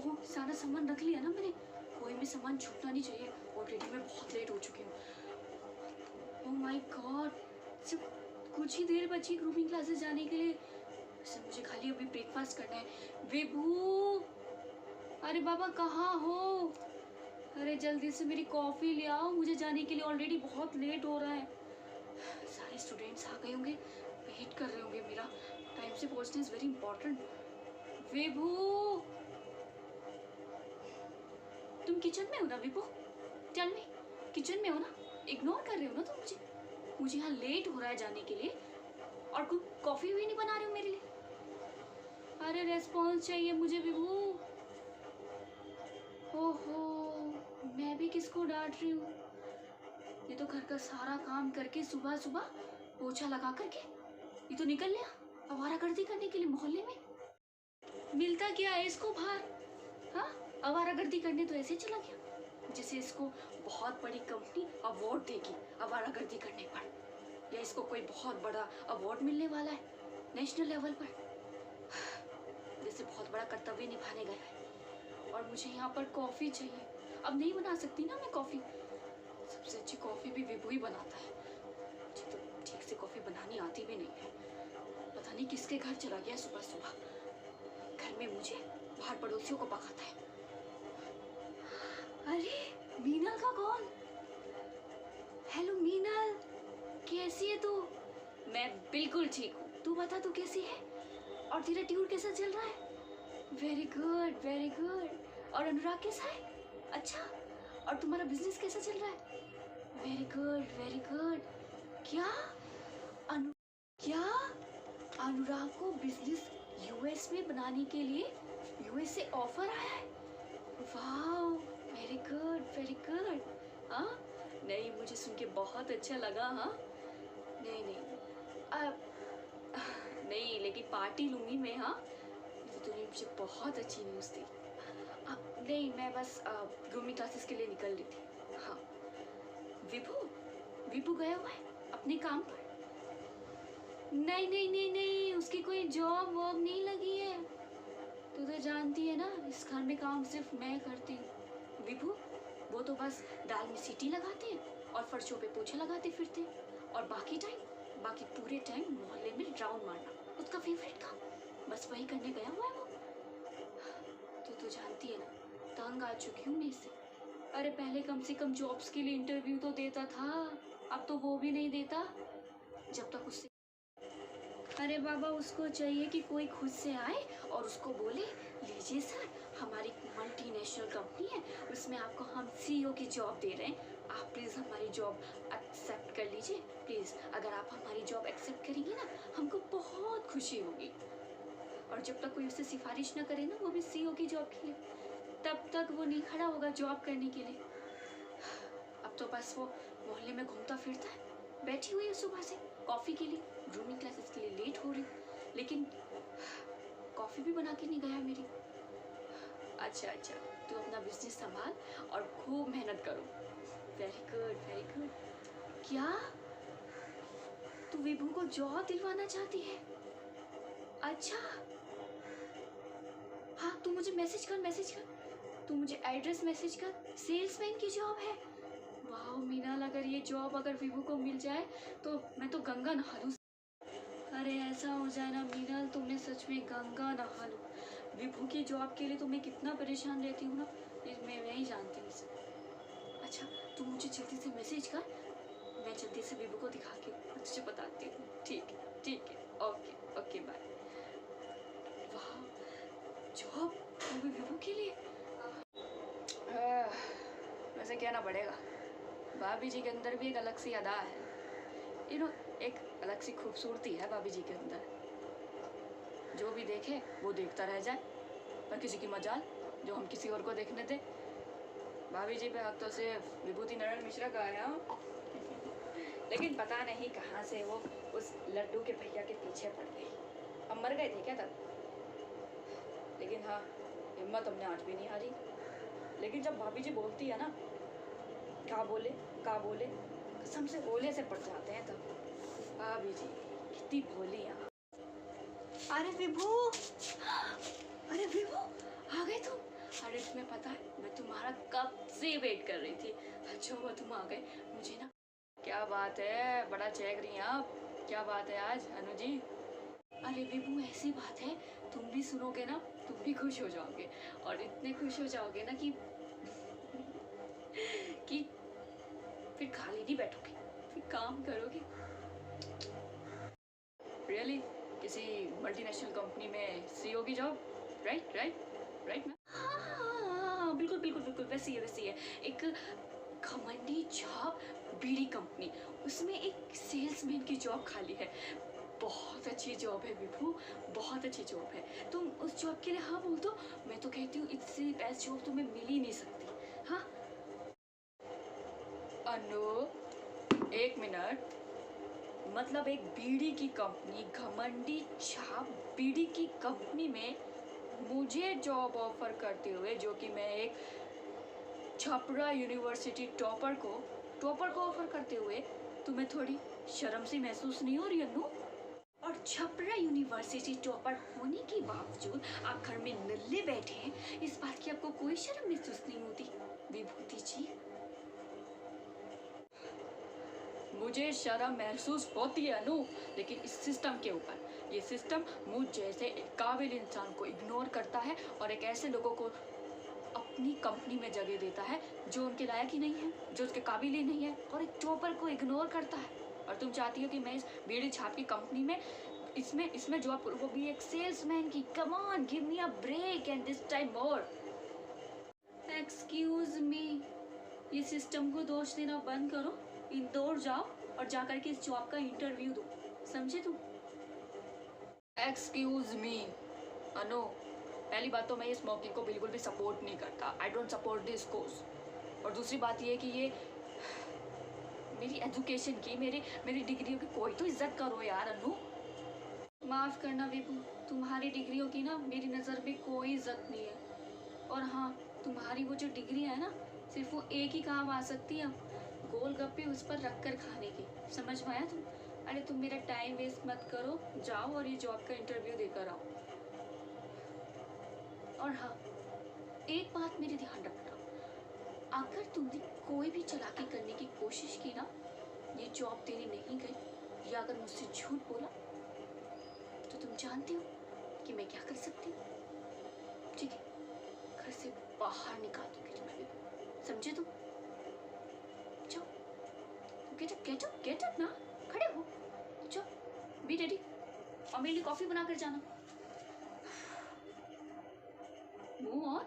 ओहो, सारा सामान रख लिया ना मैंने, कोई भी सामान छूटना नहीं चाहिए। ऑलरेडी मैं बहुत लेट हो चुकी हूँ। ओह माय गॉड, सिर्फ कुछ ही देर बची ग्रूमिंग क्लासेस जाने के लिए। सर मुझे खाली अभी ब्रेकफास्ट करना है। विभू, अरे बाबा कहाँ हो? अरे जल्दी से मेरी कॉफ़ी ले आओ, मुझे जाने के लिए ऑलरेडी बहुत लेट हो रहा है। सारे स्टूडेंट्स आ गए होंगे, वेट कर रहे होंगे मेरा। टाइम से पहुंचना इज़ वेरी इंपॉर्टेंट। विभू, तुम किचन में हो ना विभू? टेल मी, किचन में हो ना? इग्नोर कर रहे हो ना तुम मुझे यहाँ लेट हो रहा है जाने के लिए, और कोई कॉफ़ी भी नहीं बना रहे हो मेरे लिए। अरे रेस्पॉन्स चाहिए मुझे विभू। ओहो, मैं भी किसको डांट रही हूँ? ये तो घर का सारा काम करके सुबह सुबह पोछा लगा करके ये तो निकल लिया आवारागर्दी करने के लिए मोहल्ले में। मिलता क्या है इसको बाहर? हाँ, आवारागर्दी करने तो ऐसे चला गया जैसे इसको बहुत बड़ी कंपनी अवार्ड देगी आवारागर्दी करने पर, या इसको कोई बहुत बड़ा अवार्ड मिलने वाला है नेशनल लेवल पर। जैसे बहुत बड़ा कर्तव्य निभाने गया है। और मुझे यहाँ पर कॉफ़ी चाहिए। अब नहीं बना सकती ना मैं कॉफ़ी, सबसे अच्छी कॉफ़ी भी विभू ही बनाता है। मुझे तो ठीक से कॉफ़ी बनानी आती भी नहीं है। पता नहीं किसके घर चला गया सुबह सुबह, घर में मुझे बाहर पड़ोसियों को पकाता है। अरे मीनल का कॉल। हेलो मीनल, कैसी है तू? मैं बिल्कुल ठीक हूँ, तू बता तू कैसी है? और तेरा टूर कैसा चल रहा है? Very good very good. और अनुराग कैसा है? अच्छा, और तुम्हारा बिजनेस कैसा चल रहा है? Very good very good. क्या क्या अनुराग को बिजनेस यूएस में बनाने के लिए यूएस से ऑफर आया है? वाह, वेरी गुड। हाँ नहीं, मुझे सुन के बहुत अच्छा लगा। हाँ नहीं नहीं, लेकिन पार्टी लूँगी मैं। हाँ तो तूने मुझे बहुत अच्छी न्यूज़ दी। नहीं, मैं बस ग्रूमिंग क्लासेस के लिए निकल रही थी। हाँ, विभू गया हुआ है अपने काम पर? नहीं, उसकी कोई जॉब वॉब नहीं लगी है। तू तो जानती है ना, इस घर में काम सिर्फ मैं करती हूँ। विभू वो तो बस दाल में सीटी लगाते हैं और फर्शों पे पोछे लगाते फिरते हैं, और बाकी पूरे टाइम मोहल्ले में राउंड मारना उसका फेवरेट काम, बस वही करने गया हुआ है वो। तो जानती है ना, तंग आ चुकी हूँ मैं इससे। अरे पहले कम से कम जॉब्स के लिए इंटरव्यू तो देता था, अब तो वो भी नहीं देता जब तक उससे। अरे बाबा, उसको चाहिए कि कोई खुद से आए और उसको बोले, लीजिए सर, हमारी मल्टीनेशनल कंपनी है, उसमें आपको हम सीईओ की जॉब दे रहे हैं, आप प्लीज़ हमारी जॉब एक्सेप्ट कर लीजिए प्लीज़। अगर आप हमारी जॉब एक्सेप्ट करेंगी ना, हमको बहुत खुशी होगी। और जब तक कोई उससे सिफारिश ना करे ना, वो भी सीईओ की जॉब के लिए, तब तक वो नहीं खड़ा होगा जॉब करने के लिए। अब तो बस वो मोहल्ले में घूमता फिरता है। बैठी हुई है सुबह से कॉफ़ी के लिए, ग्रूमिंग क्लासेस के लिए लेट हो रही, लेकिन कॉफ़ी भी बना के नहीं गया मेरी। अच्छा, तू अपना बिजनेस संभाल और खूब मेहनत करो। Very good. क्या तू विभू को जॉब दिलवाना चाहती है? अच्छा, हाँ तू मुझे मैसेज कर, तू मुझे एड्रेस मैसेज कर, सेल्समैन की जॉब है। वाह मीनाल, अगर ये जॉब अगर विभू को मिल जाए तो मैं तो गंगा नहा लूँ। अरे ऐसा हो जाए ना मीनाल, तो मैं सच में गंगा नहा लूँ। विभू की जॉब के लिए तो मैं कितना परेशान रहती हूँ ना, ये मैं ही जानती हूँ इसे। अच्छा, तू मुझे जल्दी से मैसेज कर, मैं जल्दी से विभू को दिखा के तुझे बताती हूँ। ठीक है, ओके बाय। वाह, जॉब वो भी विभू के लिए। वैसे कहना पड़ेगा, भाभी जी के अंदर भी एक अलग सी अदा है, एक अलग सी खूबसूरती है भाभी जी के अंदर। जो भी देखे वो देखता रह जाए, पर किसी की मजाल जो हम किसी और को देखने दें। भाभी जी पे हक तो सिर्फ विभूति नारायण मिश्रा का है। लेकिन पता नहीं कहाँ से वो उस लड्डू के भैया के पीछे पड़ गई। अब मर गए थे क्या तब? लेकिन हाँ, हिम्मत हमने आज भी नहीं हारी। लेकिन जब भाभी जी बोलती है ना, का बोले कसम से ओले से पड़ जाते हैं तब। भाभी जी कितनी भोली हैं। अरे विभू, आ गए तुम? अरे तुम्हें पता है, मैं तुम्हारा कब से वेट कर रही थी। अच्छा हुआ तुम आ गए। मुझे ना, क्या बात है, बड़ा चेक रही हैं आप, क्या बात है आज अनु जी? अरे विभू ऐसी बात है, तुम भी सुनोगे ना, तुम भी खुश हो जाओगे, और इतने खुश हो जाओगे ना कि फिर खाली नहीं बैठोगे, फिर काम करोगे। रियली? किसी मल्टीनेशनल कंपनी में सीईओ की job? Right right right ma'am. हाँ हाँ हाँ हाँ, बिल्कुल बिल्कुल बिल्कुल वैसी है वैसी है। एक घमंडी जॉब, बीड़ी कंपनी, उसमें एक सेल्समैन की जॉब खाली है। बहुत अच्छी जॉब है विभू, बहुत अच्छी जॉब है। तुम उस जॉब के लिए हाँ बोल दो, मैं तो कहती हूँ इससे बेस्ट जॉब तुम्हें मिल ही नहीं सकती। हाँ अनु, एक मिनट, मतलब एक बीड़ी की कंपनी, घमंडी छाप बीड़ी की कंपनी में मुझे जॉब ऑफर करते हुए, जो कि मैं एक छपरा यूनिवर्सिटी टॉपर को ऑफर करते हुए, तुम्हें थोड़ी शर्म सी महसूस नहीं हो रही अनु? और छपरा यूनिवर्सिटी टॉपर होने के बावजूद आप घर में नल्ले बैठे हैं, इस बात की आपको कोई शर्म महसूस नहीं होती विभूति जी? मुझे शर्म महसूस होती है अनु, लेकिन इस सिस्टम के ऊपर। ये सिस्टम मुझ जैसे एक काबिल इंसान को इग्नोर करता है और एक ऐसे लोगों को अपनी कंपनी में जगह देता है जो उनके लायक ही नहीं है, जो उसके काबिल ही नहीं है, और एक टॉपर को इग्नोर करता है। और तुम चाहती हो कि मैं इस बीड़ी छाप की कंपनी में इसमें इसमें जॉब करूँ, वो भी एक सेल्समैन की। Come on, give me a break and this time more. Excuse me, ये सिस्टम को दोष देना बंद करो, इंदौर जाओ और जाकर के इस जॉब का इंटरव्यू दो, समझे तुम? एक्सक्यूज मी अनु, पहली बात तो मैं इस स्मोकिंग को बिल्कुल भी सपोर्ट नहीं करता। I don't support this course. और दूसरी बात ये कि ये मेरी एजुकेशन की, मेरी डिग्रियों की कोई तो इज्जत करो यार अनु। माफ़ करना विभू, तुम्हारी डिग्रियों की ना मेरी नज़र में कोई इज्जत नहीं है। और हाँ, तुम्हारी वो जो डिग्री है ना, सिर्फ वो एक ही काम आ सकती है, गोलगप्पे उस पर रख कर खाने की। समझ में आया तुम? अरे तुम मेरा टाइम वेस्ट मत करो, जाओ और ये जॉब का इंटरव्यू देकर आओ। और हाँ, एक बात मेरी ध्यान रखना, अगर तुमने कोई भी चालाकी करने की कोशिश की ना, ये जॉब देने नहीं गई या अगर मुझसे झूठ बोला, तो तुम जानती हो कि मैं क्या कर सकती हूँ? ठीक है, घर से बाहर निकाल दूंगी तुम्हें भी, समझे तुम? जाओ, गेट अप ना, खड़े हो, जाओ, बी रेडी, और मेरे लिए कॉफी बना कर जाना। Move on.